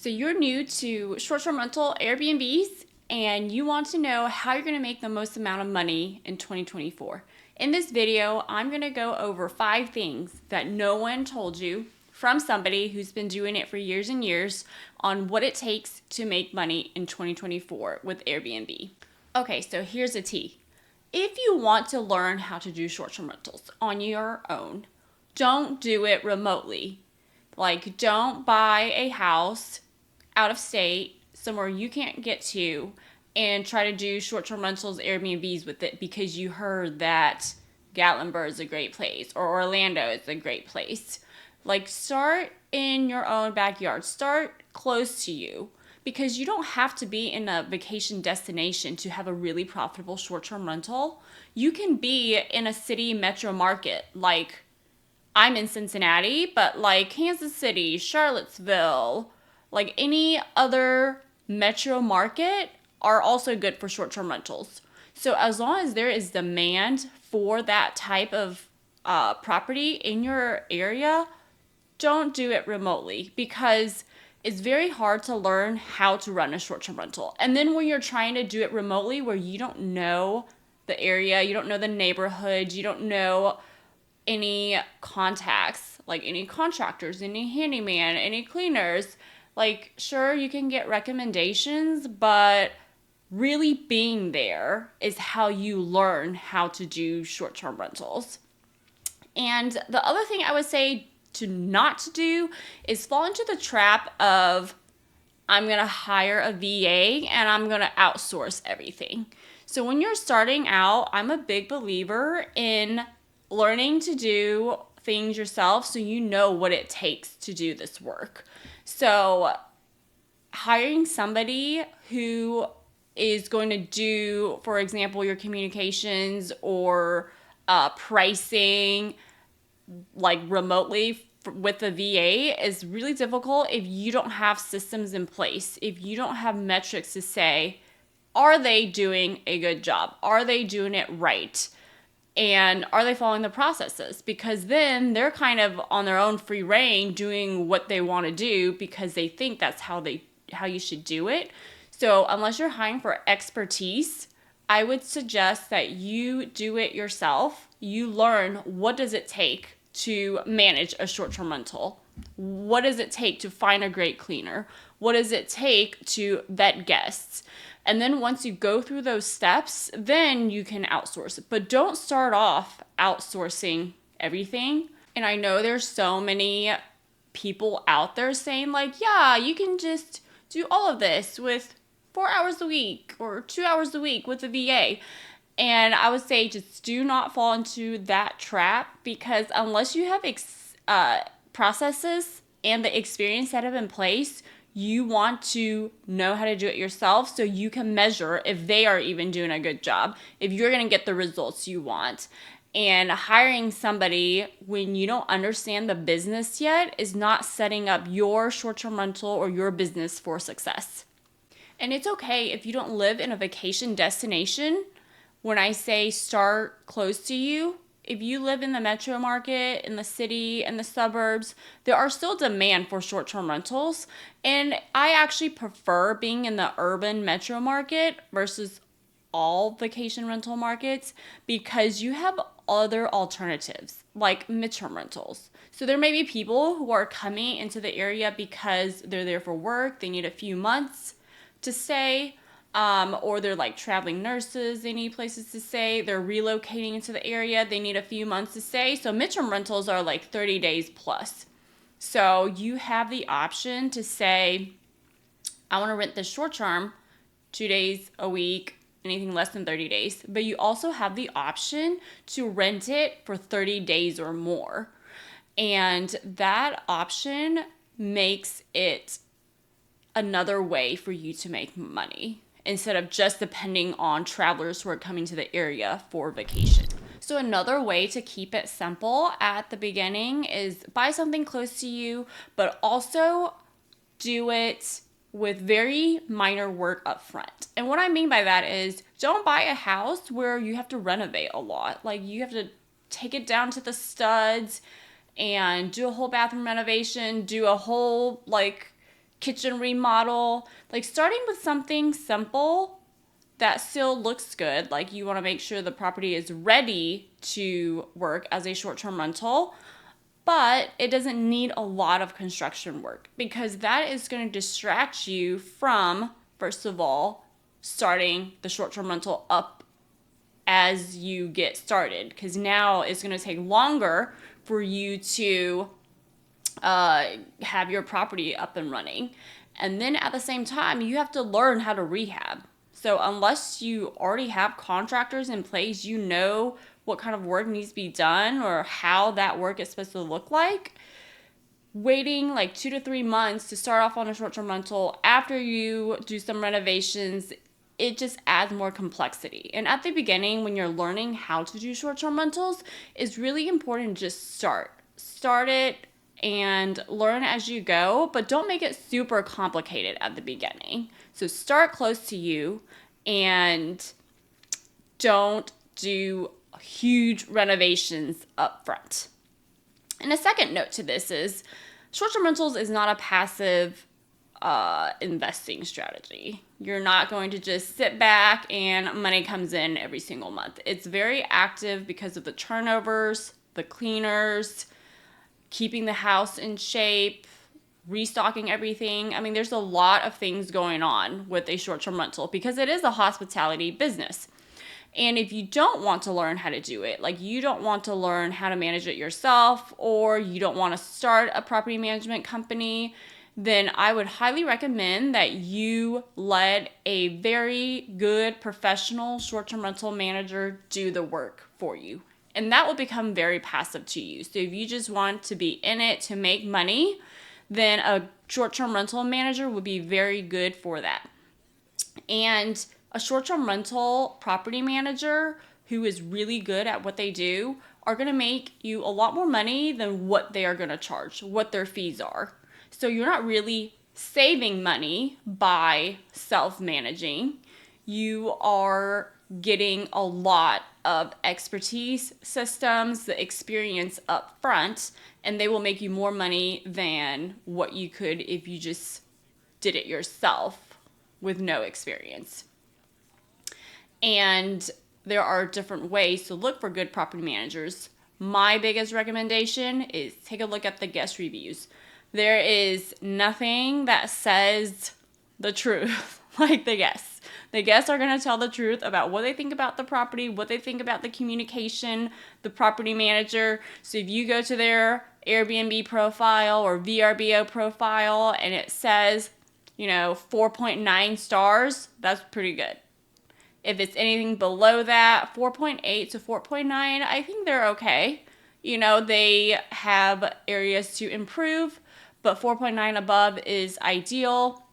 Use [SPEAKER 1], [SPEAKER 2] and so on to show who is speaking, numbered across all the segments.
[SPEAKER 1] So you're new to short-term rental Airbnbs and you want to know how you're going to make the most amount of money in 2024. In this video, I'm going to go over 5 things that no one told you from somebody who's been doing it for years and years on what it takes to make money in 2024 with Airbnb. Okay, so here's a T. If you want to learn how to do short-term rentals on your own, don't do it remotely. Like, don't buy a house out of state, somewhere you can't get to, and try to do short-term rentals, Airbnbs with it because you heard that Gatlinburg is a great place or Orlando is a great place. Like, start in your own backyard. Start close to you because you don't have to be in a vacation destination to have a really profitable short-term rental. You can be in a city metro market like I'm in Cincinnati, but like Kansas City, Charlottesville, like any other metro market are also good for short-term rentals. So as long as there is demand for that type of property in your area, don't do it remotely because it's very hard to learn how to run a short-term rental. And then when you're trying to do it remotely where you don't know the area, you don't know the neighborhood, you don't know any contacts, like any contractors, any handyman, any cleaners, like sure you can get recommendations, but really being there is how you learn how to do short-term rentals. And the other thing I would say to not to do is fall into the trap of I'm going to hire a VA and I'm going to outsource everything. So when you're starting out, I'm a big believer in learning to do things yourself so you know what it takes to do this work. So hiring somebody who is going to do, for example, your communications or pricing like remotely with a VA is really difficult if you don't have systems in place, if you don't have metrics to say, are they doing a good job? Are they doing it right? And are they following the processes? Because then they're kind of on their own free reign doing what they want to do because they think that's how you should do it. So unless you're hiring for expertise, I would suggest that you do it yourself. You learn what does it take to manage a short-term rental? What does it take to find a great cleaner? What does it take to vet guests? And then once you go through those steps, then you can outsource it. But don't start off outsourcing everything. And I know there's so many people out there saying like, yeah, you can just do all of this with 4 hours a week or 2 hours a week with a VA. And I would say just do not fall into that trap because unless you have processes and the experience set up in place, you want to know how to do it yourself so you can measure if they are even doing a good job, if you're going to get the results you want. And hiring somebody when you don't understand the business yet is not setting up your short-term rental or your business for success. And it's okay if you don't live in a vacation destination. When I say start close to you, if you live in the metro market, in the city, in the suburbs, there are still demand for short-term rentals. And I actually prefer being in the urban metro market versus all vacation rental markets because you have other alternatives like midterm rentals. So there may be people who are coming into the area because they're there for work, they need a few months to stay. Or they're like traveling nurses, they need places to stay. They're relocating into the area, they need a few months to stay. So midterm rentals are like 30 days plus. So you have the option to say, I want to rent this short term, 2 days a week, anything less than 30 days. But you also have the option to rent it for 30 days or more. And that option makes it another way for you to make money, instead of just depending on travelers who are coming to the area for vacation. So another way to keep it simple at the beginning is buy something close to you, but also do it with very minor work up front. And what I mean by that is don't buy a house where you have to renovate a lot. Like you have to take it down to the studs and do a whole bathroom renovation, do a whole like kitchen remodel, like starting with something simple that still looks good. Like you want to make sure the property is ready to work as a short-term rental, but it doesn't need a lot of construction work, because that is going to distract you from, first of all, starting the short-term rental up as you get started, because now it's going to take longer for you to have your property up and running. And then at the same time, you have to learn how to rehab. So unless you already have contractors in place, you know what kind of work needs to be done or how that work is supposed to look like, waiting like 2 to 3 months to start off on a short-term rental after you do some renovations, it just adds more complexity. And at the beginning, when you're learning how to do short-term rentals, it's really important to just start it and learn as you go, but don't make it super complicated at the beginning. So start close to you and don't do huge renovations up front. And a second note to this is short-term rentals is not a passive investing strategy. You're not going to just sit back and money comes in every single month. It's very active because of the turnovers, the cleaners, keeping the house in shape, restocking everything. I mean, there's a lot of things going on with a short-term rental because it is a hospitality business. And if you don't want to learn how to do it, like you don't want to learn how to manage it yourself, or you don't want to start a property management company, then I would highly recommend that you let a very good professional short-term rental manager do the work for you. And that will become very passive to you. So if you just want to be in it to make money, then a short-term rental manager would be very good for that. And a short-term rental property manager who is really good at what they do are going to make you a lot more money than what they are going to charge, what their fees are. So you're not really saving money by self-managing. You are getting a lot of expertise, systems, the experience up front, and they will make you more money than what you could if you just did it yourself with no experience. And there are different ways to look for good property managers. My biggest recommendation is take a look at the guest reviews. There is nothing that says the truth like the guests. The guests are going to tell the truth about what they think about the property, what they think about the communication, the property manager. So if you go to their Airbnb profile or VRBO profile and it says, 4.9 stars, that's pretty good. If it's anything below that, 4.8 to 4.9, I think they're okay. They have areas to improve, but 4.9 above is ideal.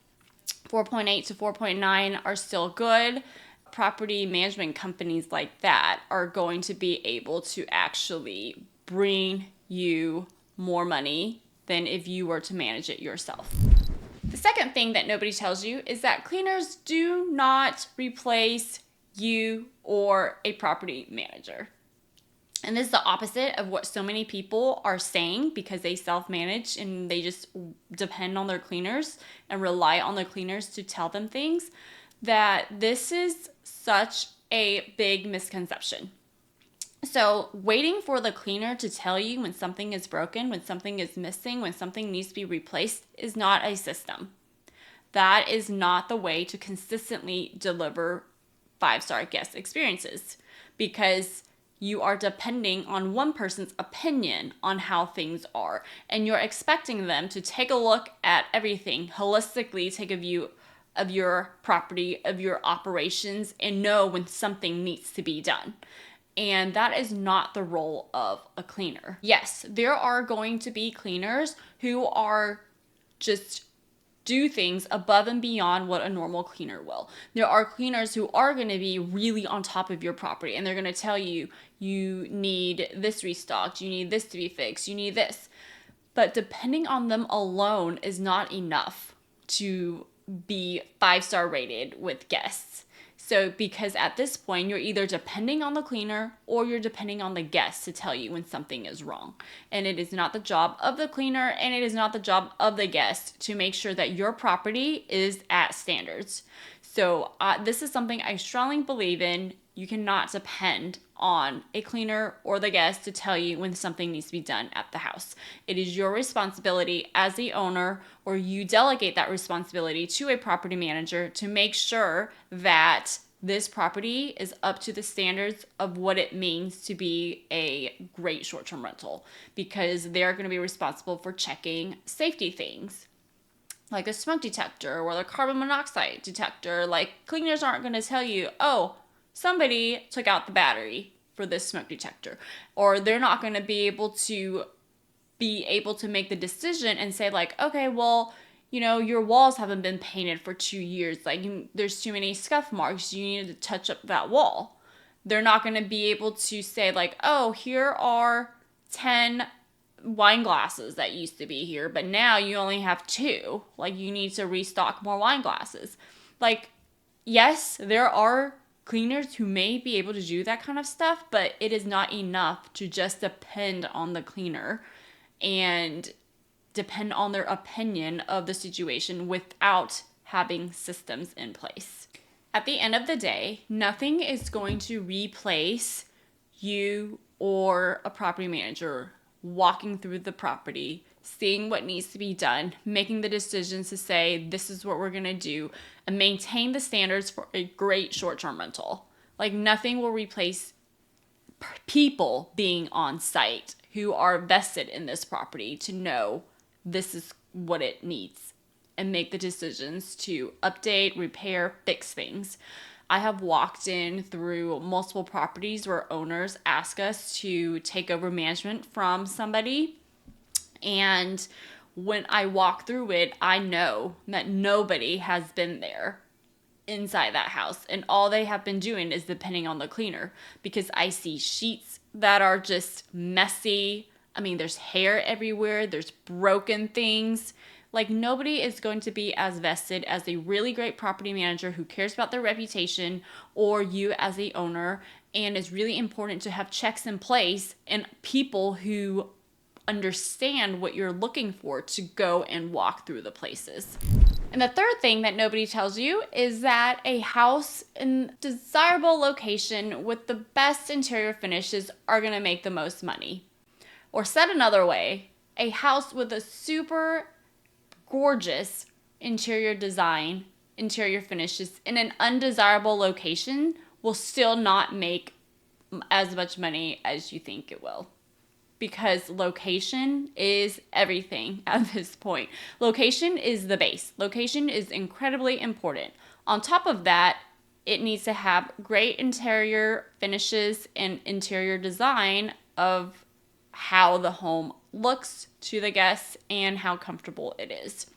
[SPEAKER 1] 4.8 to 4.9 are still good. Property management companies like that are going to be able to actually bring you more money than if you were to manage it yourself. The second thing that nobody tells you is that cleaners do not replace you or a property manager. And this is the opposite of what so many people are saying because they self-manage and they just depend on their cleaners and rely on their cleaners to tell them things, that this is such a big misconception. So waiting for the cleaner to tell you when something is broken, when something is missing, when something needs to be replaced is not a system. That is not the way to consistently deliver 5-star guest experiences, because you are depending on one person's opinion on how things are, and you're expecting them to take a look at everything holistically, take a view of your property, of your operations, and know when something needs to be done. And that is not the role of a cleaner. Yes, there are going to be cleaners who are just do things above and beyond what a normal cleaner will. There are cleaners who are going to be really on top of your property, and they're going to tell you, you need this restocked, you need this to be fixed, you need this. But depending on them alone is not enough to be 5-star rated with guests. So because at this point, you're either depending on the cleaner or you're depending on the guest to tell you when something is wrong. And it is not the job of the cleaner and it is not the job of the guest to make sure that your property is at standards. So this is something I strongly believe in. You cannot depend on a cleaner or the guest to tell you when something needs to be done at the house. It is your responsibility as the owner, or you delegate that responsibility to a property manager to make sure that this property is up to the standards of what it means to be a great short-term rental, because they're going to be responsible for checking safety things like a smoke detector or the carbon monoxide detector. Like, cleaners aren't going to tell you, oh, somebody took out the battery for this smoke detector. Or they're not going to be able to make the decision and say like, okay, well, your walls haven't been painted for 2 years. Like, there's too many scuff marks. You need to touch up that wall. They're not going to be able to say like, oh, here are 10 wine glasses that used to be here, but now you only have 2. Like, you need to restock more wine glasses. Like, yes, there are cleaners who may be able to do that kind of stuff, but it is not enough to just depend on the cleaner and depend on their opinion of the situation without having systems in place. At the end of the day, nothing is going to replace you or a property manager walking through the property, seeing what needs to be done, making the decisions to say, this is what we're going to do, and maintain the standards for a great short-term rental. Like, nothing will replace people being on site who are vested in this property to know this is what it needs and make the decisions to update, repair, fix things. I have walked in through multiple properties where owners ask us to take over management from somebody. And when I walk through it, I know that nobody has been there inside that house. And all they have been doing is depending on the cleaner, because I see sheets that are just messy. I mean, there's hair everywhere. There's broken things. Like, nobody is going to be as vested as a really great property manager who cares about their reputation, or you as the owner. And it's really important to have checks in place and people who understand what you're looking for to go and walk through the places. And the third thing that nobody tells you is that a house in desirable location with the best interior finishes are going to make the most money. Or said another way, a house with a super gorgeous interior design, interior finishes in an undesirable location will still not make as much money as you think it will. Because location is everything at this point. Location is the base. Location is incredibly important. On top of that, it needs to have great interior finishes and interior design of how the home looks to the guests and how comfortable it is.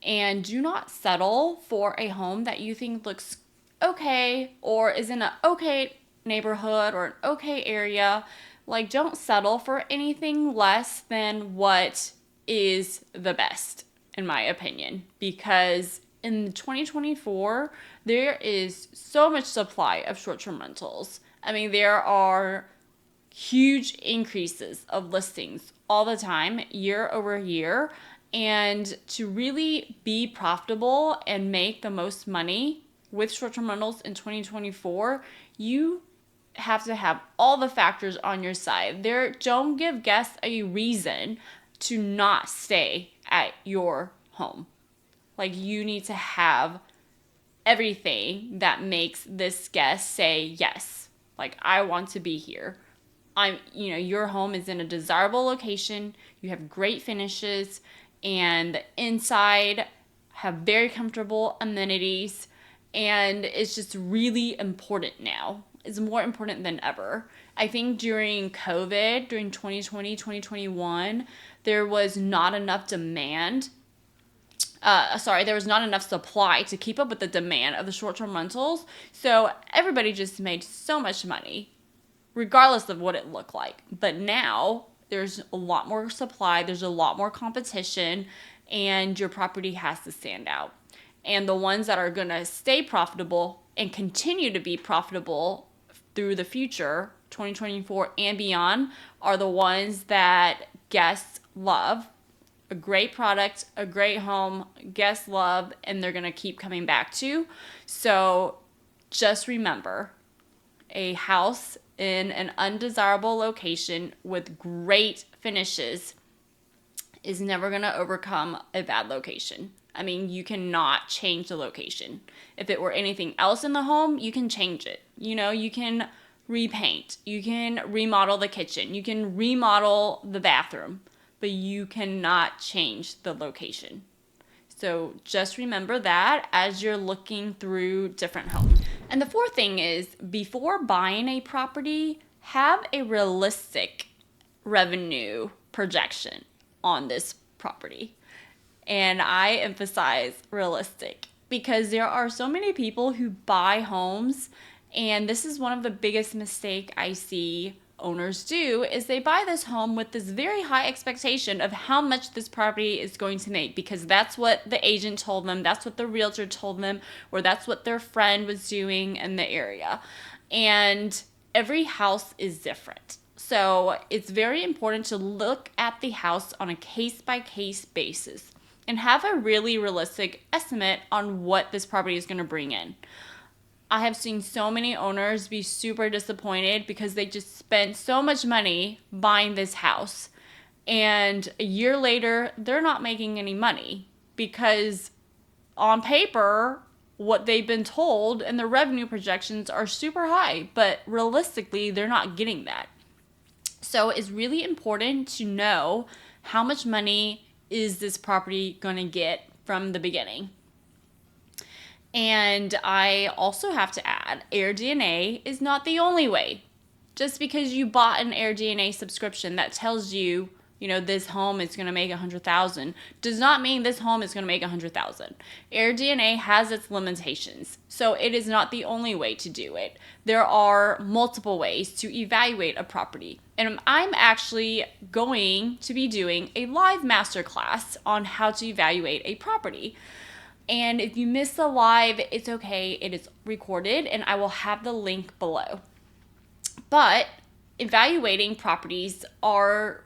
[SPEAKER 1] And do not settle for a home that you think looks okay or is in an okay neighborhood or an okay area. Like, don't settle for anything less than what is the best, in my opinion, because in 2024, there is so much supply of short-term rentals. I mean, there are huge increases of listings all the time, year over year. And to really be profitable and make the most money with short-term rentals in 2024, you have to have all the factors on your side. Don't give guests a reason to not stay at your home. Like, you need to have everything that makes this guest say, yes, like, I want to be here. Your home is in a desirable location. You have great finishes, and the inside have very comfortable amenities. And it's just really important now. It's more important than ever. I think during COVID, during 2020, 2021, there was not enough demand. There was not enough supply to keep up with the demand of the short-term rentals. So everybody just made so much money, regardless of what it looked like. But now there's a lot more supply. There's a lot more competition, and your property has to stand out. And the ones that are going to stay profitable and continue to be profitable through the future, 2024 and beyond, are the ones that guests love. A great product, a great home, guests love, and they're going to keep coming back to. So just remember, a house in an undesirable location with great finishes is never going to overcome a bad location. I mean, you cannot change the location. If it were anything else in the home, you can change it. You can repaint, you can remodel the kitchen, you can remodel the bathroom, but you cannot change the location. So just remember that as you're looking through different homes. And the fourth thing is, before buying a property, have a realistic revenue projection on this property. And I emphasize realistic because there are so many people who buy homes, and this is one of the biggest mistakes I see owners do, is they buy this home with this very high expectation of how much this property is going to make, because that's what the agent told them, that's what the realtor told them, or that's what their friend was doing in the area. And every house is different. So it's very important to look at the house on a case-by-case basis and have a really realistic estimate on what this property is going to bring in. I have seen so many owners be super disappointed because they just spent so much money buying this house, and a year later, they're not making any money because on paper, what they've been told and the revenue projections are super high, but realistically, they're not getting that. So it's really important to know how much money is this property going to get from the beginning. And I also have to add, AirDNA is not the only way. Just because you bought an AirDNA subscription that tells you, this home is going to make $100,000 does not mean this home is going to make $100,000. AirDNA has its limitations, so it is not the only way to do it. There are multiple ways to evaluate a property, and I'm actually going to be doing a live masterclass on how to evaluate a property. And if you miss the live, it's okay. It is recorded, and I will have the link below. But evaluating properties are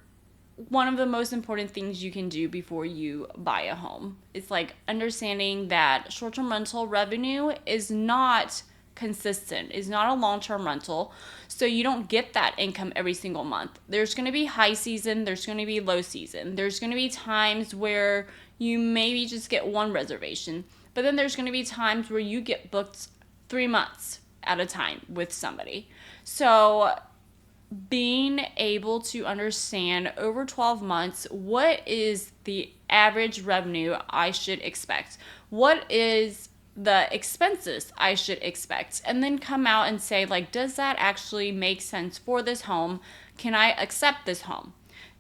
[SPEAKER 1] one of the most important things you can do before you buy a home. It's like understanding that short-term rental revenue is not consistent, is not a long-term rental, so you don't get that income every single month. There's going to be high season, there's going to be low season. There's going to be times where you maybe just get one reservation, but then there's going to be times where you get booked 3 months at a time with somebody. So being able to understand over 12 months, what is the average revenue I should expect? What is the expenses I should expect? And then come out and say, does that actually make sense for this home? Can I accept this home?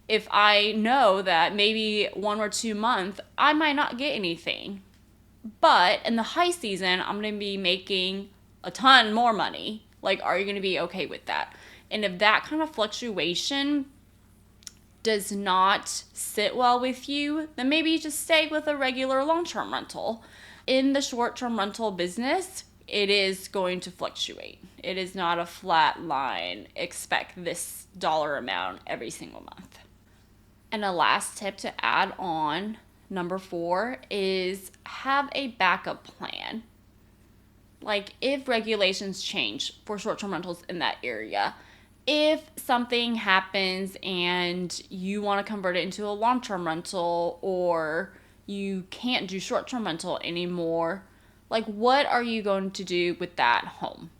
[SPEAKER 1] If I know that maybe 1 or 2 months, I might not get anything. But in the high season, I'm going to be making a ton more money. Are you going to be okay with that? And if that kind of fluctuation does not sit well with you, then maybe just stay with a regular long-term rental. In the short-term rental business, it is going to fluctuate. It is not a flat line. Expect this dollar amount every single month. And a last tip to add on, number 4, is have a backup plan. If regulations change for short-term rentals in that area, if something happens and you want to convert it into a long-term rental, or you can't do short-term rental anymore, what are you going to do with that home?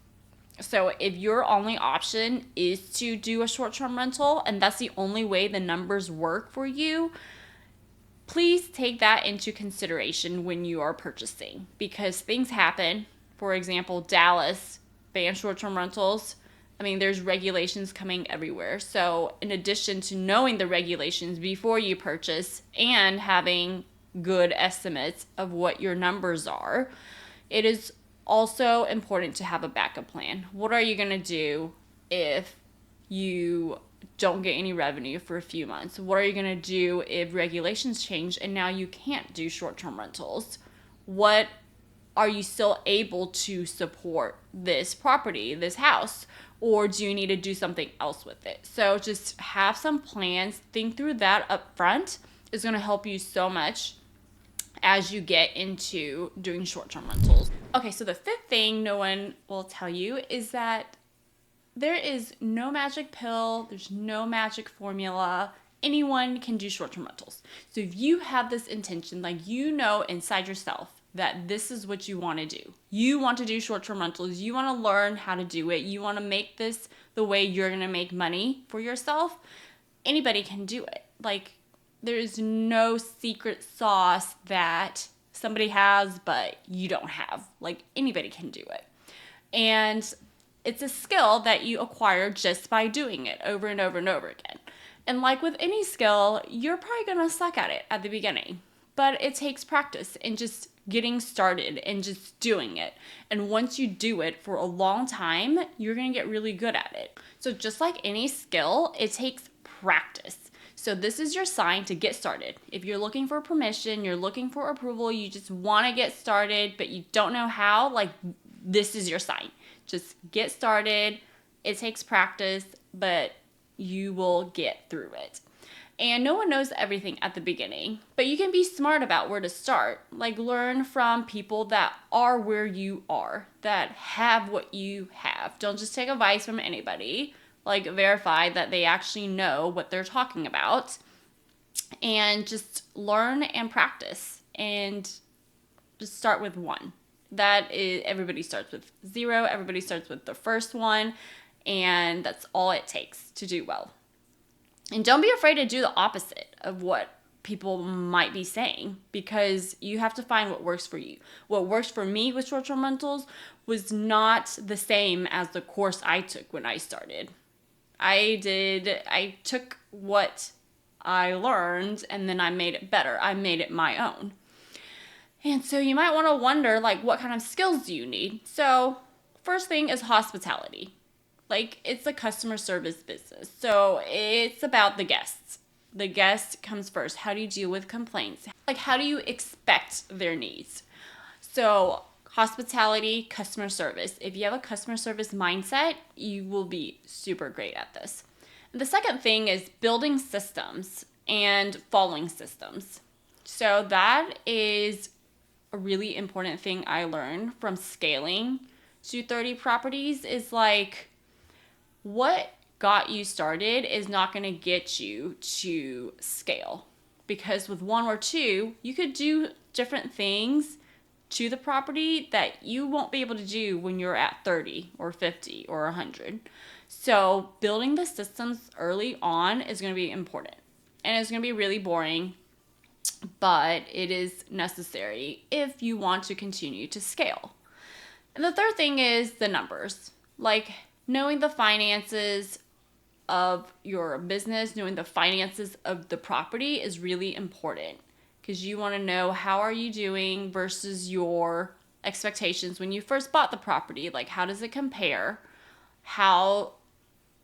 [SPEAKER 1] So if your only option is to do a short-term rental and that's the only way the numbers work for you, please take that into consideration when you are purchasing, because things happen. For example, Dallas banned short-term rentals. There's regulations coming everywhere. So in addition to knowing the regulations before you purchase and having good estimates of what your numbers are, it is also important to have a backup plan. What are you going to do if you don't get any revenue for a few months? What are you going to do if regulations change and now you can't do short-term rentals? What are you still able to support this property, this house? Or do you need to do something else with it? So just have some plans. Think through that up front. Is going to help you so much as you get into doing short-term rentals. Okay, so the fifth thing no one will tell you is that there is no magic pill, there's no magic formula. Anyone can do short-term rentals. So if you have this intention, like you know inside yourself that this is what you want to do. You want to do short-term rentals. You want to learn how to do it. You want to make this the way you're going to make money for yourself. Anybody can do it. Like, there is no secret sauce that somebody has but you don't have. Like, anybody can do it. And it's a skill that you acquire just by doing it over and over and over again. And like with any skill, you're probably going to suck at it at the beginning. But it takes practice and just getting started and just doing it. And once you do it for a long time, you're going to get really good at it. So just like any skill, it takes practice. So this is your sign to get started. If you're looking for permission, you're looking for approval, you just want to get started, but you don't know how, like, this is your sign. Just get started. It takes practice, but you will get through it. And no one knows everything at the beginning, but you can be smart about where to start. Like, learn from people that are where you are, that have what you have. Don't just take advice from anybody. Like, verify that they actually know what they're talking about. And just learn and practice. And just start with one. That is, everybody starts with 0. Everybody starts with the first one. And that's all it takes to do well. And don't be afraid to do the opposite of what people might be saying, because you have to find what works for you. What works for me with short-term rentals was not the same as the course I took when I started. I took what I learned and then I made it better. I made it my own. And so you might want to wonder, like, what kind of skills do you need? So first thing is hospitality. Like, it's a customer service business. So it's about the guests. The guest comes first. How do you deal with complaints? Like, how do you expect their needs? So hospitality, customer service. If you have a customer service mindset, you will be super great at this. And the second thing is building systems and following systems. So that is a really important thing I learned from scaling to 30 properties is, like, what got you started is not going to get you to scale, because with 1 or 2, you could do different things to the property that you won't be able to do when you're at 30 or 50 or 100. So building the systems early on is going to be important, and it's going to be really boring, but it is necessary if you want to continue to scale. And the third thing is the numbers. Like, knowing the finances of your business, knowing the finances of the property is really important, because you want to know how are you doing versus your expectations when you first bought the property. Like, how does it compare? How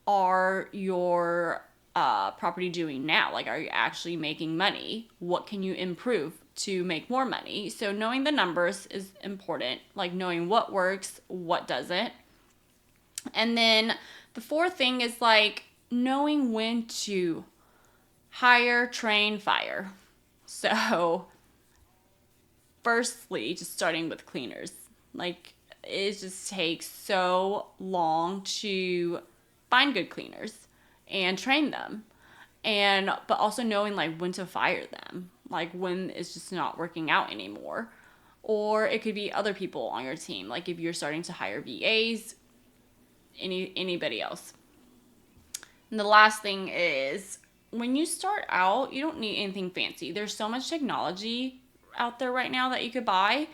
[SPEAKER 1] are your property doing now? Like, are you actually making money? What can you improve to make more money? So knowing the numbers is important, like knowing what works, what doesn't. And then the fourth thing is, like, knowing when to hire, train, fire. So firstly, just starting with cleaners. Like, it just takes so long to find good cleaners and train them. But also knowing, like, when to fire them, like when it's just not working out anymore. Or it could be other people on your team. Like, if you're starting to hire VAs, anybody else. And the last thing is, when you start out, you don't need anything fancy. There's so much technology out there right now that you could buy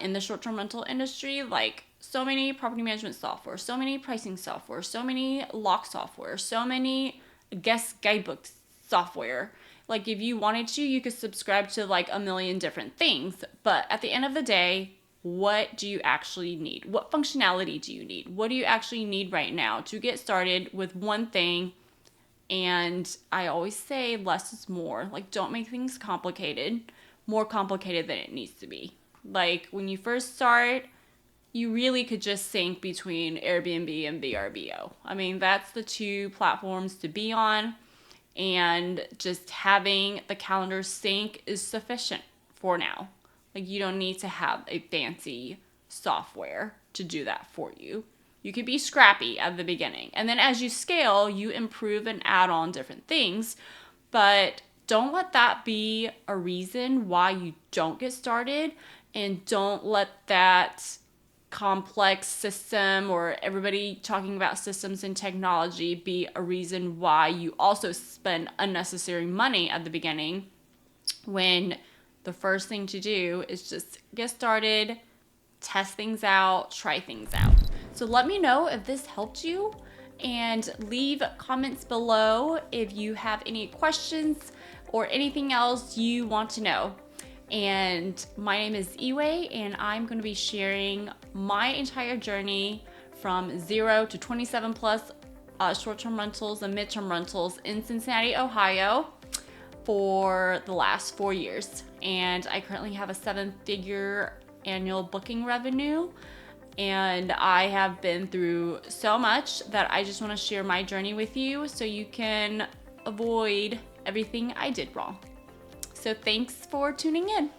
[SPEAKER 1] in the short-term rental industry. Like, so many property management software, so many pricing software, so many lock software, so many guest guidebook software. Like, if you wanted to, you could subscribe to like a million different things. But at the end of the day, what do you actually need? What functionality do you need? What do you actually need right now to get started with one thing? And I always say less is more. Like, don't make things complicated, more complicated than it needs to be. Like when you first start, you really could just sync between Airbnb and VRBO. I mean, that's the two platforms to be on, and just having the calendar sync is sufficient for now. Like you don't need to have a fancy software to do that for you. You could be scrappy at the beginning. And then as you scale, you improve and add on different things. But don't let that be a reason why you don't get started. And don't let that complex system or everybody talking about systems and technology be a reason why you also spend unnecessary money at the beginning, when the first thing to do is just get started, test things out, try things out. So let me know if this helped you, and leave comments below if you have any questions or anything else you want to know. And my name is Yiwei, and I'm going to be sharing my entire journey from 0 to 27 plus short-term rentals and mid-term rentals in Cincinnati, Ohio for the last 4 years. And I currently have a 7-figure annual booking revenue, and I have been through so much that I just want to share my journey with you so you can avoid everything I did wrong. So thanks for tuning in.